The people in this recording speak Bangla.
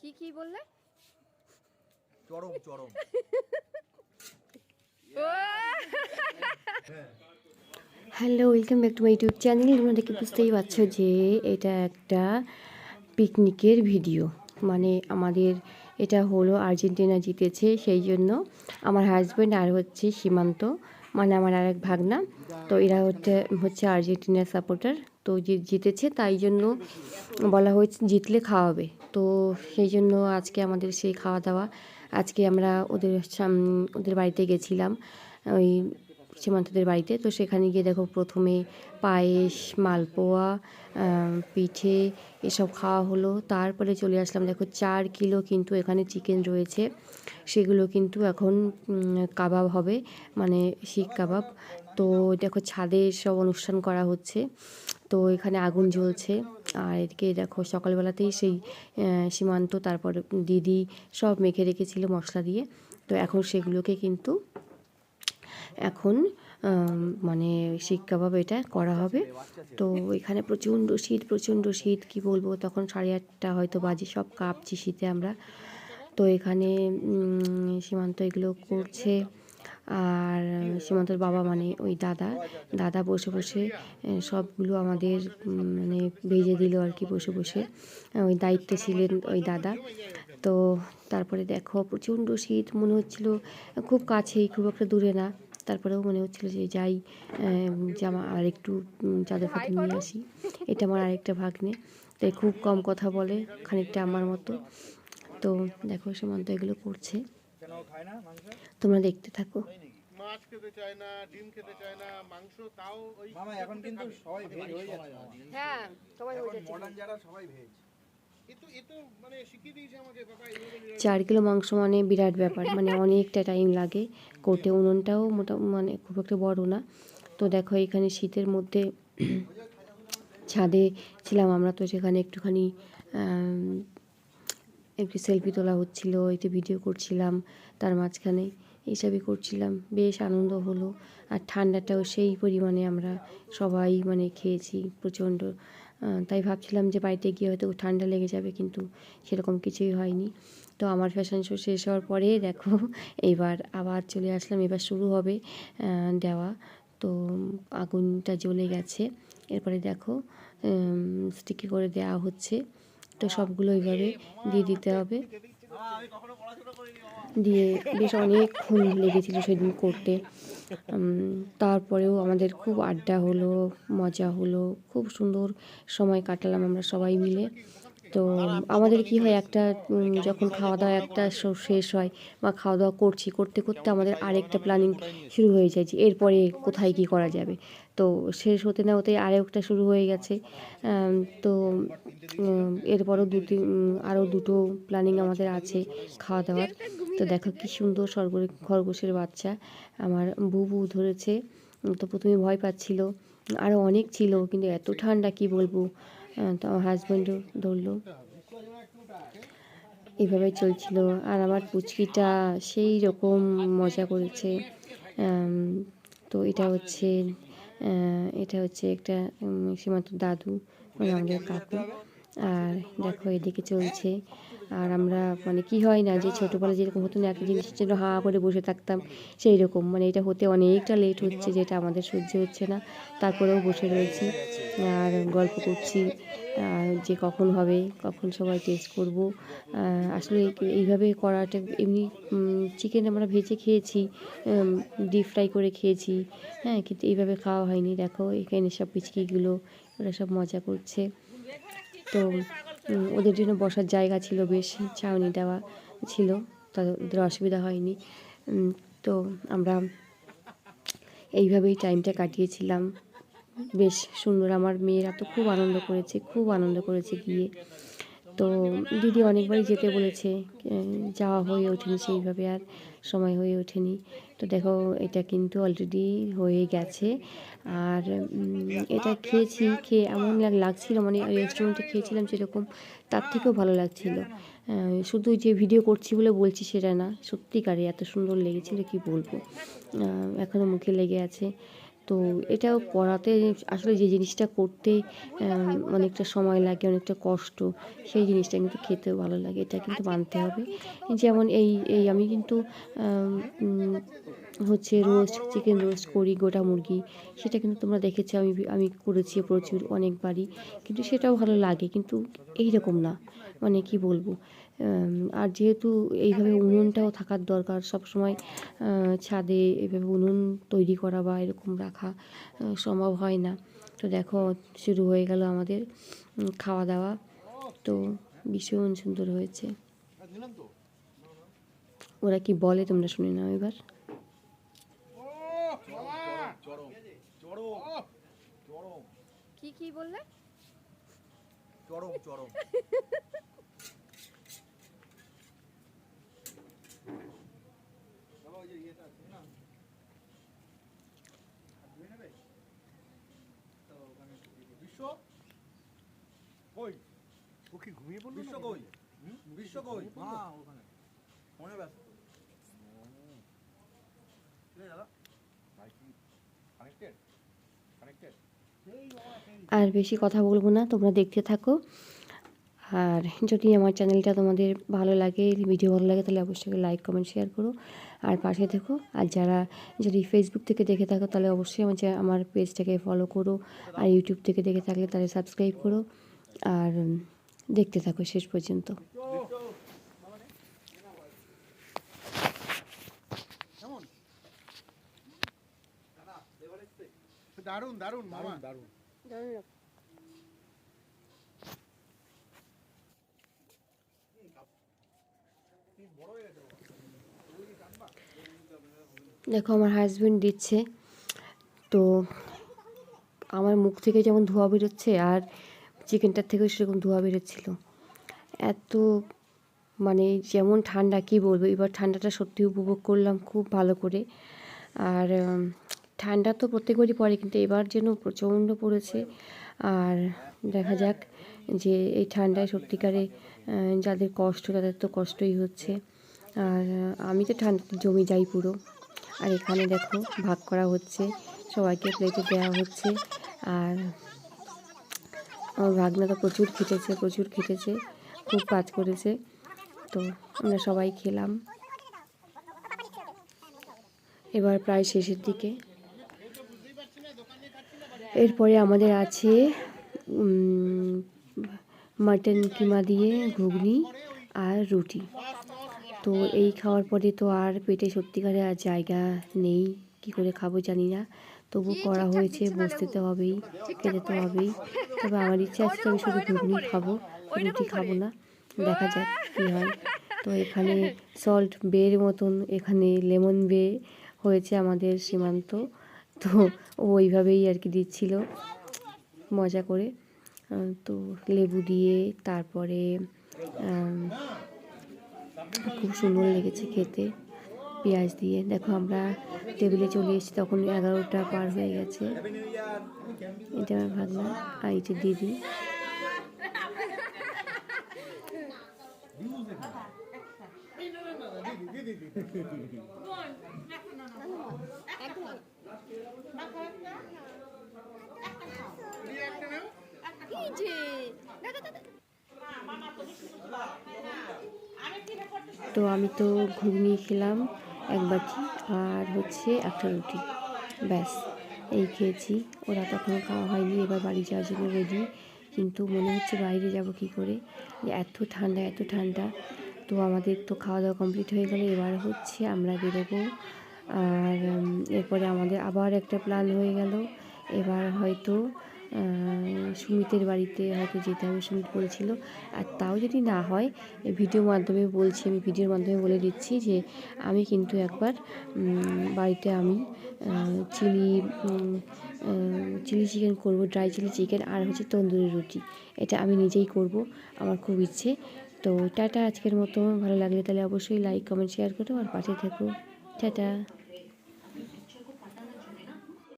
কি কি বললে? চরম চরম। Hello, welcome back to my YouTube channel. তোমরা দেখে বুঝতেই পারছো যে এটা একটা পিকনিকের ভিডিও। মানে আমাদের এটা হলো আর্জেন্টিনা জিতেছে, সেই জন্য আমার হাজব্যান্ড আর হচ্ছে সীমান্ত, মানে আমার আরেক ভাগনা, তো এরা হচ্ছে আর্জেন্টিনার সাপোর্টার। তো জিতেছে তাই জন্য বলা হয়েছে জিতলে খাওয়াবে। তো সেই জন্য আজকে আমাদের সেই খাওয়া দাওয়া। আজকে আমরা ওদের বাড়িতে গেছিলাম, ওই সীমান্তদের বাড়িতে। তো সেখানে গিয়ে দেখো প্রথমে পায়েস, মালপোয়া, পিঠে এসব খাওয়া হলো। তারপরে চলে আসলাম, দেখো 4 কিলো কিন্তু এখানে চিকেন রয়েছে, সেগুলো কিন্তু এখন কাবাব হবে, মানে শিক কাবাব। তো দেখো ছাদে সব অনুষ্ঠান করা হচ্ছে, তো এখানে আগুন জ্বলছে। আর এদিকে দেখো সকালবেলাতেই সেই সীমান্ত তারপর দিদি সব মেখে রেখেছিল মশলা দিয়ে। তো এখন সেগুলোকে কিন্তু এখন মানে শিক কাবাব এটা করা হবে। তো এখানে প্রচণ্ড শীত কী বলবো, তখন 8:30 হয়তো বাজে, সব কাঁপছি শীতে আমরা। তো এখানে সীমান্ত এগুলো করছে, আর সীমান্তর বাবা মানে ওই দাদা বসে বসে সবগুলো আমাদের মানে ভেজে দিল আর কি, বসে বসে ওই দায়িত্বে ছিলেন ওই দাদা। তো তারপরে দেখো প্রচণ্ড শীত, মনে হচ্ছিল খুব কাছেই, খুব একটা দূরে না, তারপরেও মনে হচ্ছিল যে যাই জামা আর একটু চাদর ফাদর নিয়ে আসি। এটা আমার আরেকটা ভাগ্নে, তাই খুব কম কথা বলে, খানিকটা আমার মতো। তো দেখো সীমান্ত এগুলো করছে, তোমরা দেখতে থাকো। মাছ খেতে চায় না, ডিম খেতে চায় না, মাংস তাও ওই মামা এখন কিন্তু সবাই ভেজ হয়ে যাচ্ছে। হ্যাঁ, সবাই হয়ে যাচ্ছে। মডার্ন যারা সবাই ভেজ। এতো মানে শিখিয়ে দিয়েছে আমাকে বাবা এইভাবে। 4 কিলো মাংস মানে বিরাট ব্যাপার, মানে অনেকটা টাইম লাগে করতে। উনুনটাও মানে খুব একটা বড় না। তো দেখো এখানে শীতের মধ্যে ছাদে ছিলাম আমরা, তো সেখানে একটুখানি একটু সেলফি তোলা হচ্ছিল, একটু ভিডিও করছিলাম, তার মাঝখানে এইসবই করছিলাম, বেশ আনন্দ হলো। আর ঠান্ডাটাও সেই পরিমাণে আমরা সবাই মানে খেয়েছি প্রচণ্ড। তাই ভাবছিলাম যে বাড়িতে গিয়ে হয়তো ঠান্ডা লেগে যাবে, কিন্তু সেরকম কিছুই হয়নি। তো আমার ফ্যাশন শো শেষ হওয়ার পরে দেখো এইবার আবার চলে আসলাম, এবার শুরু হবে দেওয়া। তো আগুনটা জ্বলে গেছে, এরপরে দেখো স্টিকি করে দেওয়া হচ্ছে। তো সবগুলো এইভাবে দিয়ে দিতে হবে, দিয়ে বেশ অনেকক্ষণ লেগেছিলো সেদিন করতে। তারপরেও আমাদের খুব আড্ডা হলো, মজা হলো, খুব সুন্দর সময় কাটালাম আমরা সবাই মিলে। তো আমাদের কি হয়, একটা যখন খাওয়া দাওয়া একটা শেষ হয় বা খাওয়া দাওয়া করতে করতে আমাদের আরেকটা প্ল্যানিং শুরু হয়ে যায় যে এরপরে কোথায় কী করা যাবে। তো শেষ হতে না হতেই আরেকটা শুরু হয়ে গেছে। তো এরপরও আরও দুটো প্ল্যানিং আমাদের আছে খাওয়া দাওয়ার। তো দেখো কী সুন্দর খরগোশের বাচ্চা আমার বুবু ধরেছে। তো প্রথমে ভয় পাচ্ছিল, আরও অনেক ছিল, কিন্তু এত ঠান্ডা কি বলবো। তো আমার হাজব্যান্ডও ধরলো, এইভাবেই চলছিল। আর আমার পুচকিটা সেই রকম মজা করেছে। তো এটা হচ্ছে একটা সীমান্ত দাদু, মানে আমাদের কাকু। আর দেখো এদিকে চলছে। আর আমরা মানে কি হয় না যে ছোটোবেলায় যেরকম হতো না, একটা জিনিসের জন্য হাঁ করে বসে থাকতাম, সেই রকম মানে এটা হতে অনেকটা লেট হচ্ছে, যেটা আমাদের সহ্য হচ্ছে না। তারপরেও বসে রয়েছি আর গল্প করছি যে কখন হবে, কখন সবাই টেস্ট করব। আসলে এইভাবে করাটা, এমনি চিকেন আমরা ভেজে খেয়েছি, ডিপ ফ্রাই করে খেয়েছি, হ্যাঁ, কিন্তু এইভাবে খাওয়া হয়নি। দেখো এখানে সব পিচকিগুলো, ওরা সব মজা করছে। তো ওদের জন্য বসার জায়গা ছিল, বেশ ছাউনি দেওয়া ছিল, তাদের অসুবিধা হয়নি। তো আমরা এইভাবেই টাইমটা কাটিয়েছিলাম, বেশ সুন্দর। আমার মেয়েরা তো খুব আনন্দ করেছে গিয়ে। তো দিদি অনেকবারই যেতে বলেছে, যাওয়া হয়ে ওঠেনি সেইভাবে, আর সময় হয়ে ওঠেনি। তো দেখো এটা কিন্তু অলরেডি হয়ে গেছে। আর এটা খেয়ে এমন লাগছিল, মানে রেস্টুরেন্টে খেয়েছিলাম যেরকম, তার থেকেও ভালো লাগছিল। শুধু যে ভিডিও করছি বলে বলছি সেটা না, সত্যিকারে এত সুন্দর লেগেছিল কি বলবো, এখনও মুখে লেগে আছে। তো এটাও করাতে আসলে যে জিনিসটা করতে অনেকটা সময় লাগে, অনেকটা কষ্ট, সেই জিনিসটা কিন্তু খেতেও ভালো লাগে, এটা কিন্তু মানতে হবে। যেমন এই আমি কিন্তু হচ্ছে রোস্ট, চিকেন রোস্ট করি, গোটা মুরগি, সেটা কিন্তু তোমরা দেখেছো, আমি করেছি প্রচুর অনেকবারই, কিন্তু সেটাও ভালো লাগে, কিন্তু এই রকম না, মানে কি বলবো। আর যেহেতু এইভাবে উনুনটাও থাকার দরকার সবসময়, ছাদে এভাবে উনুন তৈরি করা বা এরকম রাখা সম্ভব হয় না। তো দেখো শুরু হয়ে গেল আমাদের খাওয়া দাওয়া, তো ভীষণ সুন্দর হয়েছে। ওরা কি বলে তোমরা শুনে নাও এবার। চরম চরম চরম কি বললে? চরম চরম। বিশ্ব কই? ও কি ঘুমিয়ে পড়লো? বিশ্ব কই? বিশ্ব কই? মা ওখানে ফোনে ব্যস্ত। দাদা কানেক্টেড কানেক্টেড। আর বেশি কথা বলবো না, তোমরা দেখতে থাকো। আর যদি আমার চ্যানেলটা তোমাদের ভালো লাগে, ভিডিও ভালো লাগে, তাহলে অবশ্যই লাইক কমেন্ট শেয়ার করো আর পাশে থেকো। আর যারা যদি ফেসবুক থেকে দেখে থাকো তাহলে অবশ্যই আমার পেজটাকে ফলো করো, আর ইউটিউব থেকে দেখে থাকলে তাহলে সাবস্ক্রাইব করো, আর দেখতে থাকো শেষ পর্যন্ত। দারুন দারুন মামা, দারুণ। দেখো আমার হাজবেন্ড দিচ্ছে, তো আমার মুখ থেকে যেমন ধোঁয়া বেরোচ্ছে, আর চিকেনটার থেকেও সেরকম ধোঁয়া বেরোচ্ছিল। এত মানে যেমন ঠান্ডা, কি বলবো, এবার ঠান্ডাটা সত্যি উপভোগ করলাম খুব ভালো করে। আর ঠান্ডা তো প্রত্যেকবারই পড়ে, কিন্তু এবার যেন প্রচণ্ড পড়েছে। আর দেখা যাক যে এই ঠান্ডায় সত্যিকারে যাদের কষ্ট, তাদের তো কষ্টই হচ্ছে। আর আমি তো ঠান্ডাতে জমে যাই পুরো। আর এখানে দেখো ভাগ করা হচ্ছে, সবাইকে প্লেটে দেওয়া হচ্ছে। আর আমার ভাগনা তো প্রচুর খেটেছে, খুব কাজ করেছে। তো আমরা সবাই খেলাম, এবার প্রায় শেষের দিকে। এরপরে আমাদের আছে মাটন কিমা দিয়ে ঘুগনি আর রুটি। তো এই খাওয়ার পরে তো আর পেটে সত্যিকারে আর জায়গা নেই, কি করে খাবো জানি না, তবু করা হয়েছে, বসতে তো হবেই, খেতে তো হবেই। তবে আমার ইচ্ছা আছে আমি শুধু ঘুগনি খাবো, রুটি খাবো না, দেখা যাক কী হয়। তো এখানে সল্ট বের মতন, এখানে লেমন বে হয়েছে আমাদের সীমান্ত, তো ও ওইভাবেই আর কি দিচ্ছিল মজা করে। তো লেবু দিয়ে, তারপরে খুব সুন্দর লেগেছে খেতে, পেঁয়াজ দিয়ে। দেখো আমরা টেবিলে চলে এসেছি, তখন 11টা পার হয়ে গেছে। এটা আমার ভাগনা আর এটা দিদি। তো আমি তো ঘুগনি খেলাম এক বাটি, আর হচ্ছে একটা রুটি, ব্যাস এই খেয়েছি। ওরা তখনও খাওয়া হয়নি, এবার বাড়ি যাওয়ার জন্য রেডি, কিন্তু মনে হচ্ছে বাইরে যাব কি করে, এত ঠান্ডা এত ঠান্ডা। তো আমাদের তো খাওয়া দাওয়া কমপ্লিট হয়ে গেলো, এবার হচ্ছে আমরা বেরোবো। আর এরপরে আমাদের আবার একটা প্ল্যান হয়ে গেল, এবার হয়তো সুমিতের বাড়িতে হয়তো যেতে হবে, সুমিত বলছিল। আর তাও যদি না হয়, ভিডিওর মাধ্যমে বলছি, আমি ভিডিওর মাধ্যমে বলে দিচ্ছি যে আমি কিন্তু একবার বাড়িতে আমি চিলি চিকেন করবো, ড্রাই চিলি চিকেন, আর হচ্ছে তন্দুরি রুটি, এটা আমি নিজেই করব, আমার খুব ইচ্ছে। তো টাটা, আজকের মতো ভালো লাগলে তাহলে অবশ্যই লাইক কমেন্ট শেয়ার করো আর পাশে থেকো। টাটা।